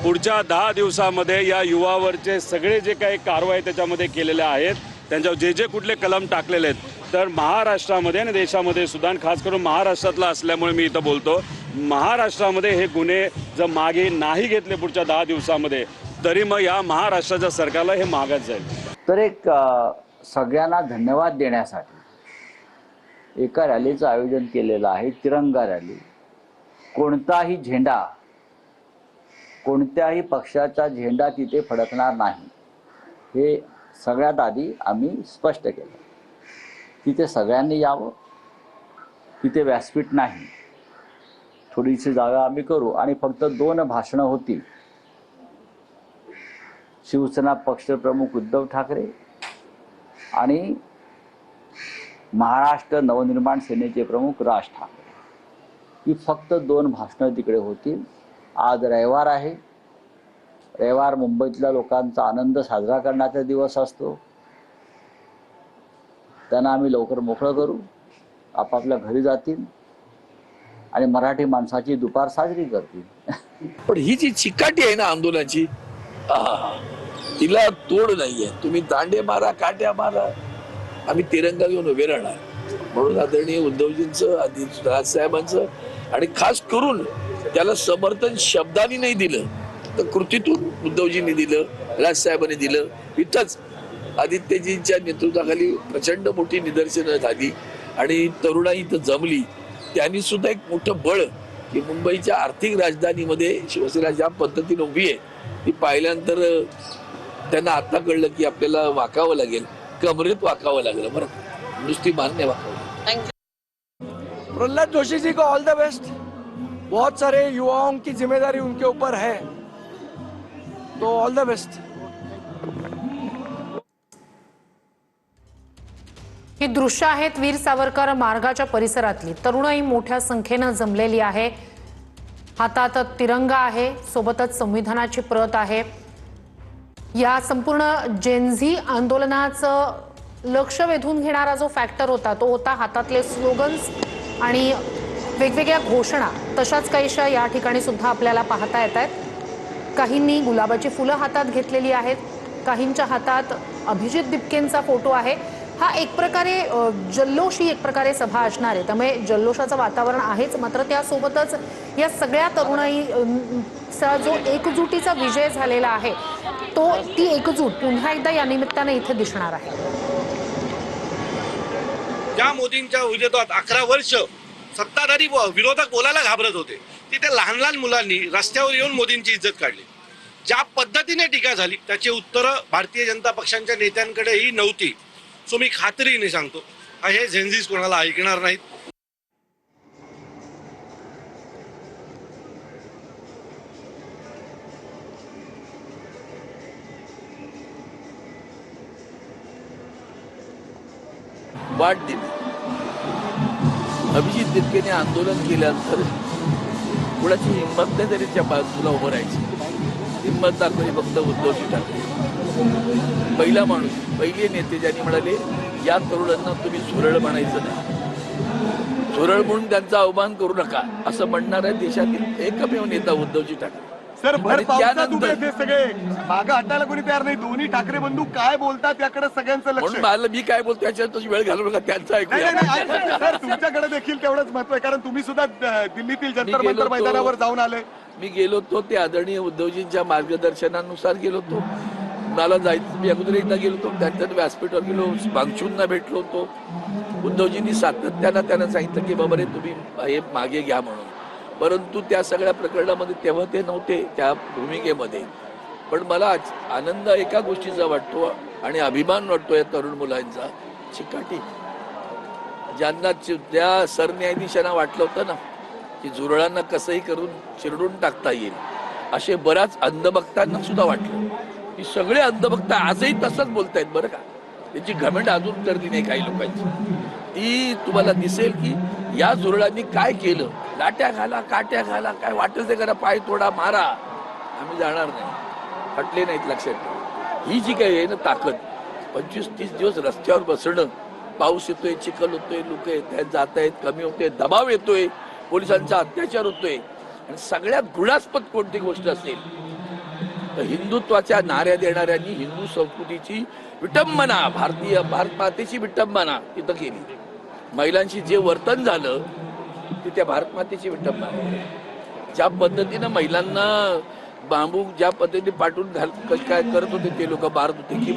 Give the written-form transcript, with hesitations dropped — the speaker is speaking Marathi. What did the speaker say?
पुढच्या 10 दिवसामध्ये या युवावरचे सगळे जे काही कारवाई त्याच्यामध्ये केलेल्या आहेत, त्यांच्यावर जे जे कुठले कलम टाकलेले आहेत, तर महाराष्ट्रामध्ये आणि देशामध्ये सुद्धा, खास करून महाराष्ट्रातला असल्यामुळे मी इथं बोलतो, महाराष्ट्रामध्ये हे गुन्हे जर मागे नाही घेतले पुढच्या 10 दिवसामध्ये, तरी मग या महाराष्ट्राच्या सरकारला हे मागत जाईल. तर एक सगळ्यांना धन्यवाद देण्यासाठी एका रॅलीचं आयोजन केलेलं आहे, तिरंगा रॅली. कोणताही झेंडा, कोणत्याही पक्षाचा झेंडा तिथे फडकणार नाही, हे सगळ्यात आधी आम्ही स्पष्ट केलं. तिथे सगळ्यांनी यावं, तिथे व्यासपीठ नाही, थोडीशी जागा आम्ही करू आणि फक्त 2 भाषणं होतील. शिवसेना पक्षप्रमुख उद्धव ठाकरे आणि महाराष्ट्र नवनिर्माण सेनेचे प्रमुख राज ठाकरे, ही फक्त 2 भाषणं तिकडे होतील. आज रविवार आहे. रविवार मुंबईतल्या लोकांचा आनंद साजरा करण्याचा दिवस असतो. त्यांना आम्ही लवकर मोकळं करू, आपापल्या घरी जातील आणि मराठी माणसाची दुपार साजरी करतील. पण ही जी चिकाटी आहे ना आंदोलनाची, तिला तोड नाहीये. तुम्ही दांडे मारा, काट्या मारा, आम्ही तिरंगा घेऊन उभे राहणार. म्हणून आदरणीय उद्धवजींचं, आधी राजसाहेबांचं आणि खास करून त्याला समर्थन शब्दांनी नाही दिलं तर कृतीतून उद्धवजींनी दिलं, राजसाहेबांनी दिलं. इथंच आदित्यजींच्या नेतृत्वाखाली प्रचंड मोठी निदर्शनं झाली आणि तरुणाई इथं जमली. त्यांनी सुद्धा एक मोठं बळ की मुंबईच्या आर्थिक राजधानीमध्ये शिवसेना ज्या पद्धतीने उभी आहे ती पाहिल्यानंतर त्यांना आता कळलं की आपल्याला वाकावं लागेल, कमरेत वाकावं लागलं. बरं, नुसती मान्य वाकावं. प्रहलाद जोशी जी को ऑल द बेस्ट. बहुत सारे युवाओं की जिम्मेदारी उनके ऊपर है, तो ऑल द बेस्ट. ही दृश्य आहेत वीर सावरकर मार्गाच्या परिसरातली. तरुणाई मोठ्या संख्येनं जमलेली आहे. हातात तिरंगा आहे, सोबतच संविधानाची प्रत आहे. या संपूर्ण जेनझी आंदोलनाचं लक्ष वेधून घेणारा जो फॅक्टर होता तो होता हातातले स्लोगन्स आणि वेगवेगळ्या घोषणा. तशाच काहीशा या ठिकाणी सुद्धा आपल्याला पाहता येत आहेत. काहींनी गुलाबाची फुलं हातात घेतलेली आहेत, काहींच्या हातात अभिजित दिपकेंचा फोटो आहे. हा एक प्रकारे जल्लोष, ही एक प्रकारे सभा असणार आहे, त्यामुळे जल्लोषाचं वातावरण आहेच. मात्र त्यासोबतच या सगळ्या तरुणाईचा जो एकजुटीचा विजय झालेला आहे ती एकजूट पुन्हा एकदा या निमित्ताने इथे दिसणार आहे. ज्या मोदींच्या विरोधात 11 वर्ष सत्ताधारी विरोधक बोलायला घाबरत होते, तिथे लहान लहान मुलांनी रस्त्यावर येऊन मोदींची इज्जत काढली. ज्या पद्धतीने टीका झाली त्याची उत्तरं भारतीय जनता पक्षांच्या नेत्यांकडेही नव्हती. सो मी खात्रीने सांगतो, हे झेंझीस कोणाला ऐकणार नाहीत. वाट दिली. अभिजित दिपकेने आंदोलन केल्यानंतर कुणाची हिंमत नाही तरी त्या बाजूला उभं राहायची. हिंमत दाखवली फक्त उद्धवजी ठाकरे. पहिला माणूस, पहिले नेते ज्यांनी म्हणाले या तरुणांना तुम्ही सुरळ म्हणायचं नाही, सुरळ म्हणून त्यांचा अवमान करू नका, असं म्हणणारा देशातील एकमेव नेता उद्धवजी ठाकरे. सर, भर पावसात उभे ते सगळे मागं हटायला कोणी तयार नाही. दोन्ही ठाकरे बंधू काय बोलतात याकडे सगळ्यांचं लक्ष. म्हणून मला मी काय बोलतो याच्यात तुझी वेळ घालू नका, त्यांचं ऐकू. सर, तुमच्याकडे देखील तेवढंच महत्व आहे, कारण तुम्ही सुद्धा दिल्लीतील जंतर मंतर मैदानावर जाऊन आले. मी गेलो होतो ते आदरणीय उद्धवजींच्या मार्गदर्शनानुसार गेलो होतो. मला जायचं, मी अगोदर एकदा गेलो होतो, त्यानंतर व्यासपीठावर गेलो, बांगचूंना भेटलो होतो. उद्धवजींनी सातत्यानं त्यांना सांगितलं की बाबा रे तुम्ही हे मागे घ्या म्हणून. परंतु त्या सगळ्या प्रकरणामध्ये तेव्हा ते नव्हते त्या भूमिकेमध्ये. पण मला आनंद एका गोष्टीचा वाटतो आणि अभिमान वाटतो या तरुण मुलांचा. चिकाटी ज्यांना त्या सरन्यायाधीशांना वाटलं होतं ना की जुरळांना कसंही करून चिरडून टाकता येईल, असे बऱ्याच अंधभक्तांना सुद्धा वाटलं. की सगळे अंधभक्त आजही तसंच बोलतायत बरं का. त्याची घमंड अजून करली नाही काही लोकांची. ती तुम्हाला दिसेल की या जुरळांनी काय केलं. लाट्या घाला, काट्या घाला, काय वाटेल ते करा, पाय तोडा, मारा, आम्ही जाणार नाही, हटले नाहीत. लक्षात ठेवा, ही जी काही आहे ना ताकद, 25-30 दिवस रस्त्यावर बसणं, पाऊस येतोय, चिखल होतोय, लोक येत आहेत जात आहेत, कमी होते, दबाव येतोय, पोलिसांचा अत्याचार होतोय, आणि सगळ्यात घृणास्पद कोणती गोष्ट असेल तर हिंदुत्वाच्या नाऱ्या देणाऱ्यांनी हिंदू संस्कृतीची विटंबना, भारत मातेची विटंबना तिथं केली. महिलांशी जे वर्तन झालं ते त्या भारत मातेची विटंबना. ज्या पद्धतीनं महिलांना बांबू ज्या पद्धतीने पाठवून काय करत होते ते लोक मारत होते की